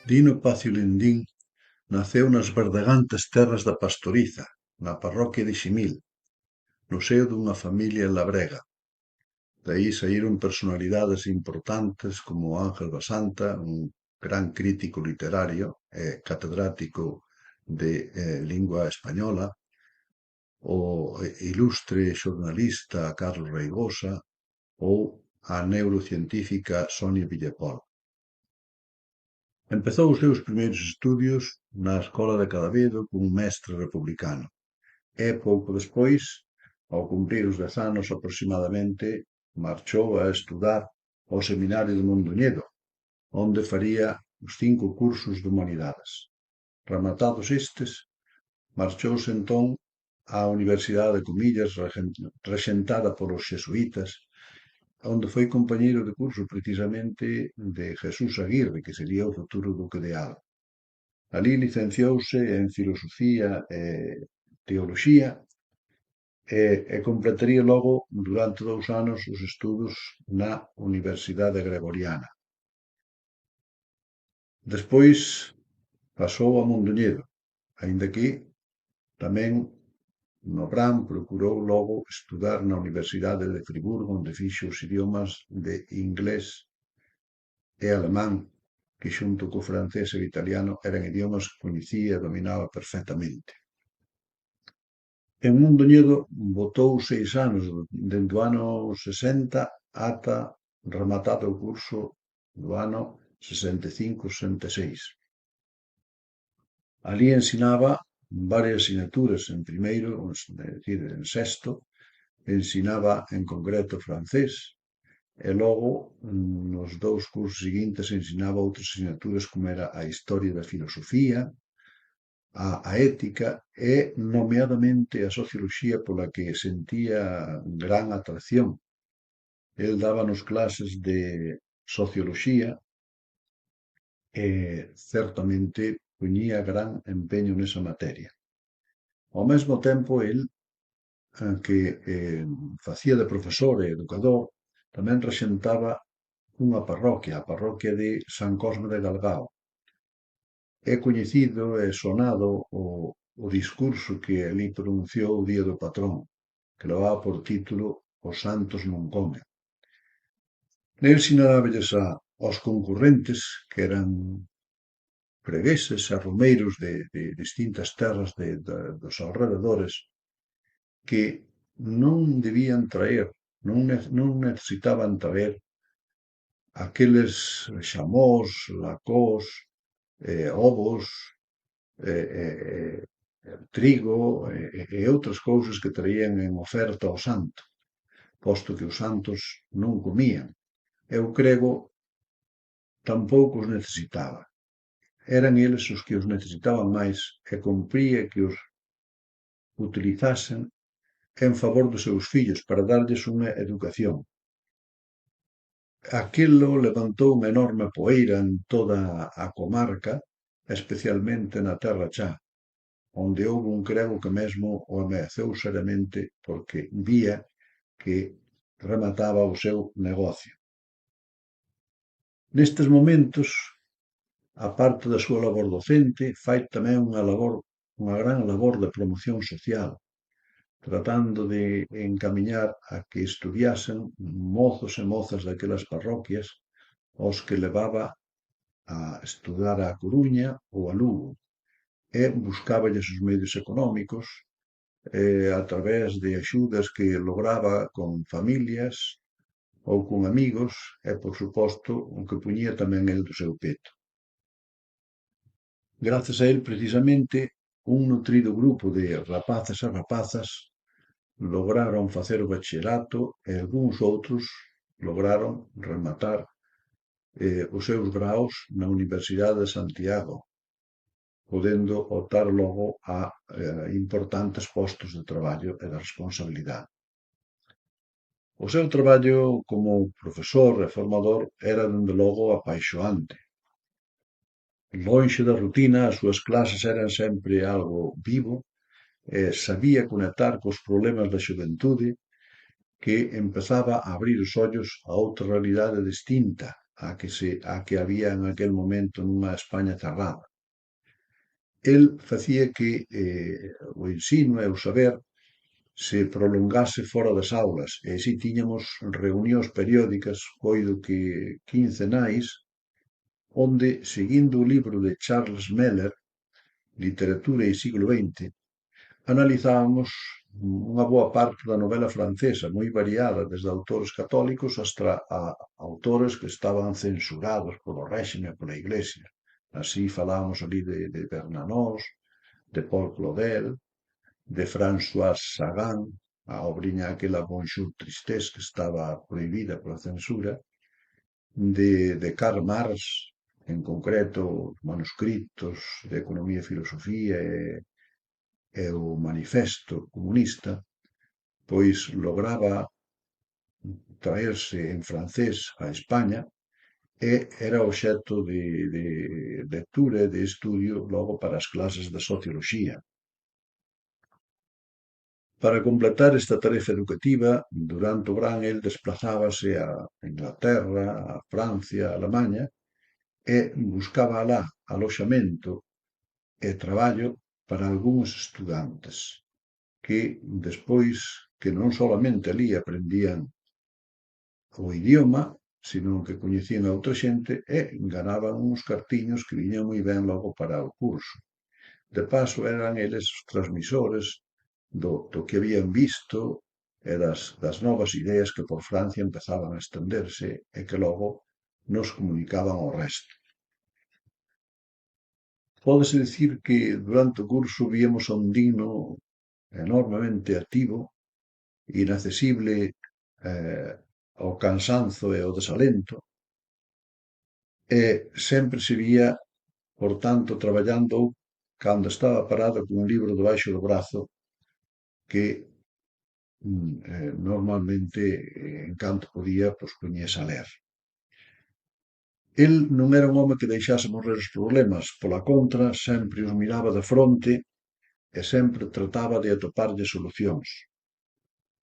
Dino Pacio Lindín naceu nas verdegantes terras da Pastoriza, na parroquia de Ximil, no seo dunha familia labrega. De aí saíron personalidades importantes como Ángel Basanta, un gran crítico literario e catedrático de lingua española, o ilustre xornalista Carlos Reigosa ou a neurocientífica Sonia Villapol. Empezou os seus primeiros estudios na Escola de Cadavedo cun mestre republicano e, pouco despois, ao cumprir os 10 anos aproximadamente, marchou a estudar ao Seminario de Mondoñedo, onde faría os 5 cursos de Humanidades. Rematados estes, marchouse entón á Universidade de Comillas, rexentada polos xesuítas, onde foi compañeiro de curso precisamente de Jesús Aguirre, que sería o futuro duque de Alba. Alí licenciouse en Filosofía e Teoloxía e completaría logo, durante 2 anos, os estudos na Universidade Gregoriana. Despois pasou a Mondoñedo, aínda que tamén no Bran procurou logo estudar na Universidade de Friburgo, onde fixo os idiomas de inglés e alemán, que xunto co francés e o italiano eran idiomas que coñecía e dominaba perfectamente. En Mondoñedo botou 6 anos, dende o ano 60 ata rematado o curso do ano 65-66. Alí ensinaba varias asignaturas. En primeiro, é dicir, en sexto, ensinaba en concreto francés e logo nos 2 cursos seguintes ensinaba outras asignaturas como era a Historia da Filosofía, a Ética e, nomeadamente, a Socioloxía, pola que sentía gran atracción. El dábanos clases de Socioloxía e, certamente, poñía gran empeño nesa materia. Ao mesmo tempo, el, que facía de profesor e educador, tamén rexentaba unha parroquia, a parroquia de San Cosme de Galgao. É coñecido e sonado o discurso que ali pronunciou o día do patrón, que levaba por título Os santos non comen. Nel sinalábelles aos concurrentes, que eran fregueses e romeiros de distintas terras dos alrededores, que non debían traer, non necesitaban traer aqueles xamós, lacós, ovos, trigo e outras cousas que traían en oferta ao santo, posto que os santos non comían. E o crego tampouco os necesitaba. Eran eles os que os necesitaban máis e compría que os utilizasen en favor dos seus fillos para darlles unha educación. Aquilo levantou unha enorme poeira en toda a comarca, especialmente na Terra Chá, onde houve un crego que mesmo o ameaceu seriamente porque vía que remataba o seu negocio. Nestes momentos, a parte da súa labor docente, fai tamén unha gran labor de promoción social, tratando de encamiñar a que estudiasen mozos e mozas daquelas parroquias aos que levaba a estudar a Coruña ou a Lugo e buscáballes os medios económicos a través de axudas que lograba con familias ou con amigos e, por suposto, o que puñía tamén el do seu peto. Grazas a el, precisamente, un nutrido grupo de rapaces e rapazas lograron facer o bachillerato e algúns outros lograron rematar os seus graos na Universidade de Santiago, podendo optar logo a importantes postos de traballo e de responsabilidade. O seu traballo como profesor e formador era, dende logo, apaixoante. Lonxe da rutina, as súas clases eran sempre algo vivo e sabía conectar cos problemas da xuventude que empezaba a abrir os ollos a outra realidade distinta a que había en aquel momento nunha España cerrada. El facía que o ensino e o saber se prolongase fora das aulas, e así tiñamos reunións periódicas, coido que quincenais, onde, seguindo o libro de Charles Meller, Literatura e siglo XX, analizábamos unha boa parte da novela francesa, moi variada, desde autores católicos hasta a autores que estaban censurados polo réxime e pola Iglesia. Así falábamos ali de Bernanos, de Paul Claudel, de François Sagan, a obriña aquela Bonjour Tristesse que estaba prohibida pola censura, de Karl Marx, en concreto, manuscritos de Economía e Filosofía e o Manifesto Comunista, pois lograba traerse en francés a España e era obxecto de lectura e de estudio logo para as clases de socioloxía. Para completar esta tarefa educativa, durante o verán el desplazábase a Inglaterra, a Francia, a Alemaña e buscaba alá aloxamento e traballo para algúns estudantes que despois, que non solamente ali aprendían o idioma, senón que coñecían a outra xente e ganaban uns cartiños que viñan moi ben logo para o curso. De paso, eran eles os transmisores do que habían visto e das novas ideas que por Francia empezaban a estenderse e que logo nos comunicaban ao resto. Pódese dicir que durante o curso víamos a un Dino enormemente activo, inaccesible ao cansanzo e ao desalento, e sempre se vía, por tanto, traballando cando estaba parado con un libro debaixo do brazo que normalmente, en canto podía, pois poñíase a ler. El non era un home que deixase morrer os problemas, pola contra, sempre os miraba de fronte e sempre trataba de atoparlle solucións.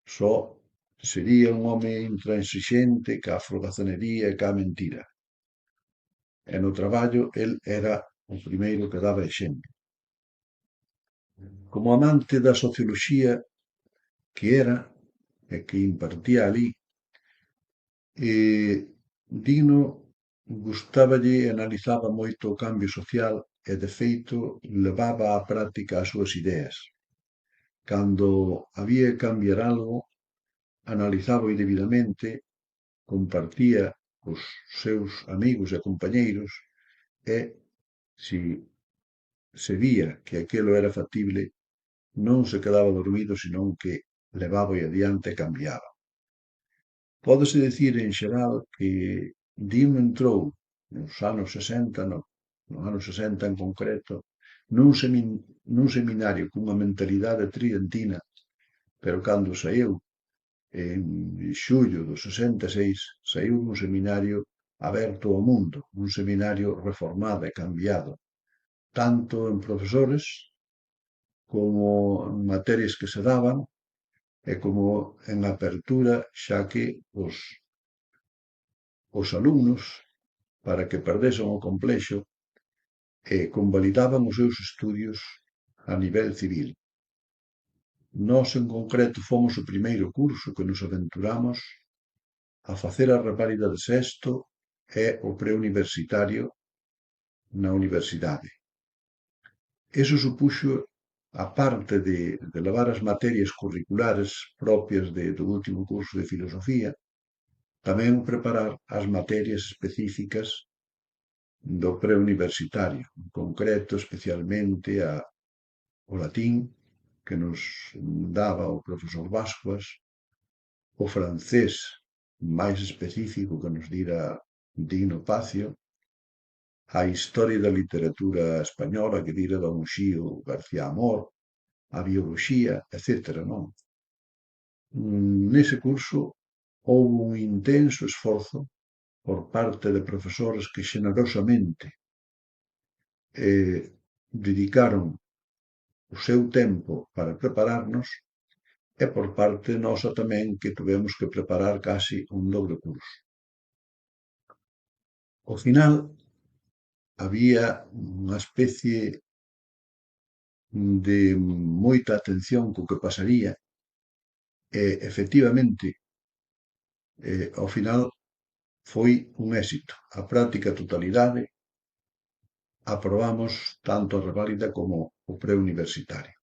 Só sería un home intransixente ca folgazanería e ca mentira. E no traballo, el era o primeiro que daba exemplo. Como amante da socioloxía que era e que impartía ali, Dino gustáballe e analizaba moito o cambio social e, de feito, levaba á práctica as súas ideas. Cando había que cambiar algo, analizaba debidamente, compartía os seus amigos e compañeiros e, si se vía que aquilo era factible, non se quedaba dormido, senón que levaba adiante e cambiaba. Pódese dicir, en xeral, que Dino entrou nos anos 60, no ano 60 en concreto, nun seminario cunha mentalidade tridentina, pero cando saíu en xullo do 66, saíu nun seminario aberto ao mundo, un seminario reformado e cambiado, tanto en profesores como en materias que se daban e como en apertura, xa que os alumnos, para que perdesen o complexo, convalidaban os seus estudios a nivel civil. Nós, en concreto, fomos o primeiro curso que nos aventuramos a facer a reválida de sexto e o preuniversitario na universidade. Eso supuxo, a parte de levar as materias curriculares propias do último curso de filosofía, tamén preparar as materias específicas do preuniversitario, en concreto, especialmente o latín, que nos daba o profesor Bascuas, o francés máis específico que nos dira Dino Pacio, a historia da literatura española que dira don Uxío García Amor, a bioloxía, etc. Non? Nese curso houve un intenso esforzo por parte de profesores que xenerosamente dedicaron o seu tempo para prepararnos e por parte de nosa tamén que tuvemos que preparar casi un dobre curso. Ao final había unha especie de moita atención co que pasaría e, efectivamente, ao final foi un éxito. A práctica totalidade aprobamos tanto a reválida como o preuniversitario.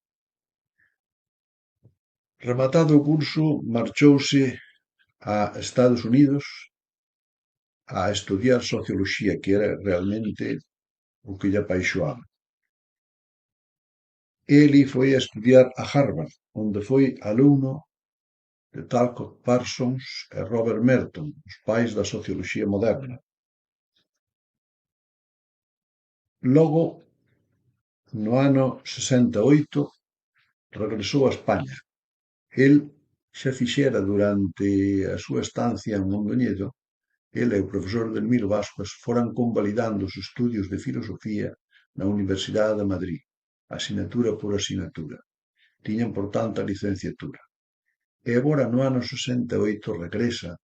Rematado o curso, marchouse a Estados Unidos a estudiar socioloxía, que era realmente o que lle apaixoaba. Ele foi a estudiar a Harvard, onde foi alumno de Talcott Parsons e Robert Merton, os pais da socioloxía moderna. Logo, no ano 68, regresou a España. El xa fixera durante a súa estancia en Mondoñedo, el e o profesor Delmiro Bascuas foran convalidando os estudios de filosofía na Universidade de Madrid, asignatura por asignatura. Tiñan, por tanto, a licenciatura. E agora, no ano 68, regresa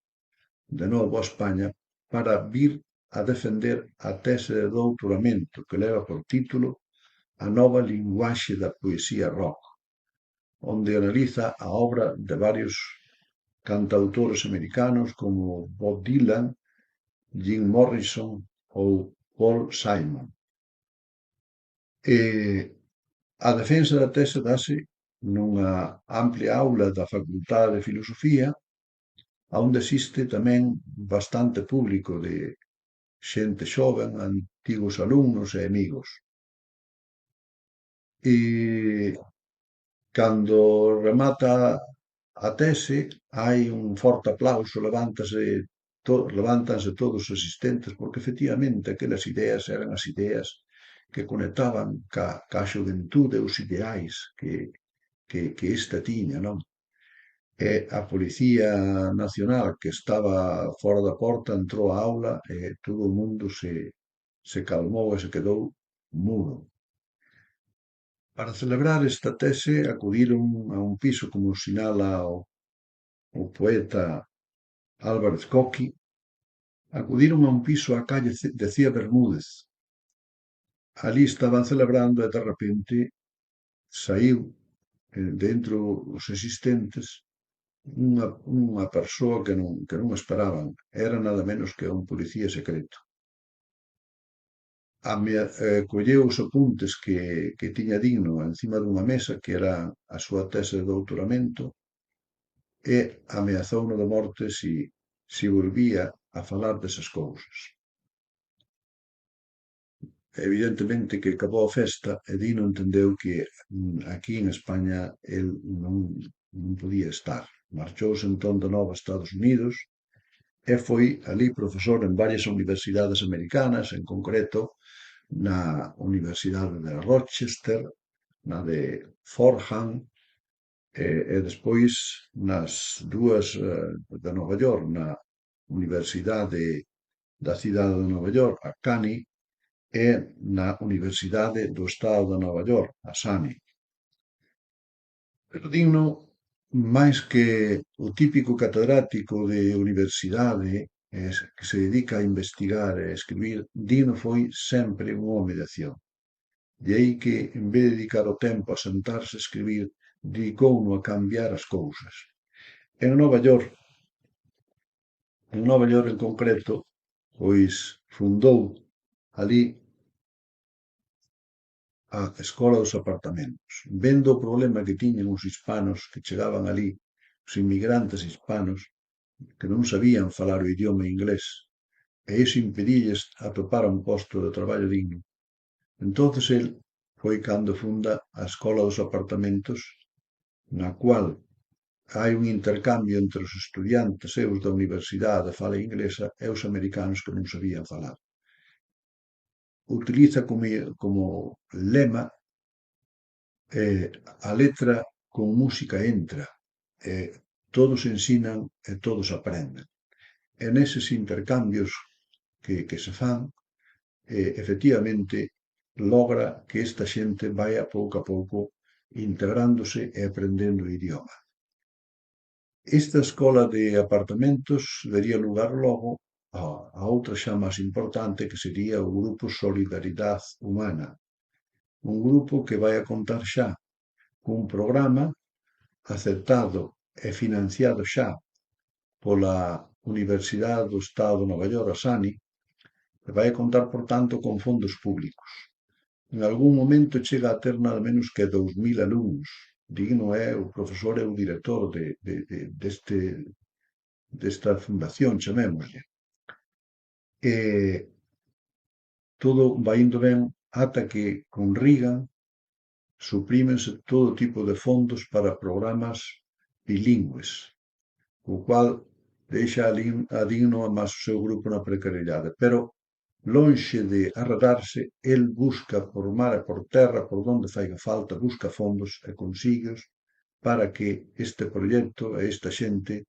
de novo a España para vir a defender a tese de doutoramento que leva por título A nova linguaxe da poesía rock, onde analiza a obra de varios cantautores americanos como Bob Dylan, Jim Morrison ou Paul Simon. A defensa da tese dase nunha amplia aula da Facultade de Filosofía, onde existe tamén bastante público de xente xoven, antigos alumnos e amigos. E cando remata a tese, hai un forte aplauso, levántanse todos os asistentes, porque efectivamente aquelas ideas eran as ideas que conectaban ca xuventude, os ideais que esta tiña, non? E a Policía Nacional, que estaba fora da porta, entrou á aula e todo o mundo se calmou e se quedou mudo. Para celebrar esta tese acudiron a un piso, como sinala o poeta Álvarez Coqui, acudiron a un piso á calle de Cía Bermúdez. Alí estaban celebrando e de repente saíu dentro os asistentes unha persoa que non esperaban. Era nada menos que un policía secreto. Colleu os apuntes que tiña Digno encima dunha mesa, que era a súa tese de doutoramento, e ameazouno de morte si volvía a falar desas cousas. Evidentemente que acabou a festa e Dino entendeu que aquí en España el non podía estar. Marchouse entón de novo a Estados Unidos e foi ali profesor en varias universidades americanas, en concreto na Universidade de Rochester, na de Fordham e despois nas dúas de Nova York, na Universidade da Cidade de Nova York, a CUNY, e na Universidade do Estado de Nova York, a SUNY. Pero Digno, máis que o típico catedrático de universidade que se dedica a investigar e a escribir, Digno foi sempre un home de acción. De aí que, en vez de dedicar o tempo a sentarse a escribir, dedicouno a cambiar as cousas. En Nova York en concreto, pois fundou ali a Escola dos Apartamentos, vendo o problema que tiñan os hispanos que chegaban ali, os inmigrantes hispanos, que non sabían falar o idioma inglés, e iso impedílles atopar un posto de traballo digno. Entonces el foi cando funda a Escola dos Apartamentos, na cual hai un intercambio entre os estudiantes e os da universidade de fala inglesa e os americanos que non sabían falar. Utiliza como lema a letra con música entra, todos ensinan e todos aprenden. E neses intercambios que se fan, efectivamente, logra que esta xente vai a pouco integrándose e aprendendo o idioma. Esta escola de apartamentos daría lugar logo a outra xa máis importante, que sería o grupo Solidaridade Humana, un grupo que vai a contar xa cun programa aceptado e financiado xa pola Universidade do Estado de Nova York, a SANI, que vai a contar, por tanto, con fondos públicos. En algún momento chega a ter nada menos que 2000 alumnos. Digno é o profesor e o director desta fundación, chamémoslle. E todo vai indo ben ata que con Reagan suprímense todo tipo de fondos para programas bilingües, o cual deixa a Digno a máis o seu grupo na precariedade. Pero, lonxe de arredarse, el busca por mar e por terra, por donde faiga falta, busca fondos e consígueos para que este proxecto e esta xente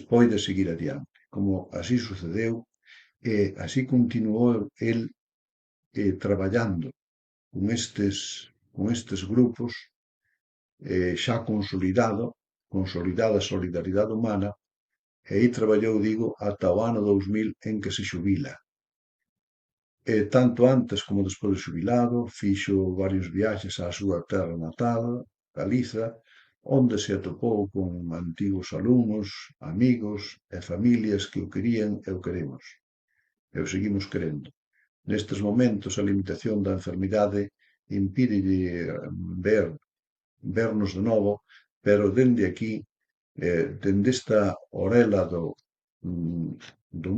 poida seguir adiante. Como así sucedeu, e así continuou el traballando con estes grupos, xa consolidada a solidariedade humana, e aí traballou, digo, ata o ano 2000 en que se xubila. Tanto antes como despois de xubilado, fixo varios viaxes á súa terra natal, Galiza, onde se atopou con antigos alumnos, amigos e familias que o querían e o queremos. E o seguimos querendo. Nestes momentos, a limitación da enfermidade impídelle vernos de novo, pero dende aquí, dende esta orela do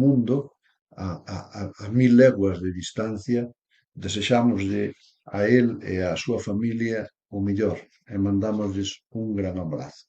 mundo, a 1000 leguas de distancia, desexámoslle a él e á súa familia o mellor e mandámoslles un gran abrazo.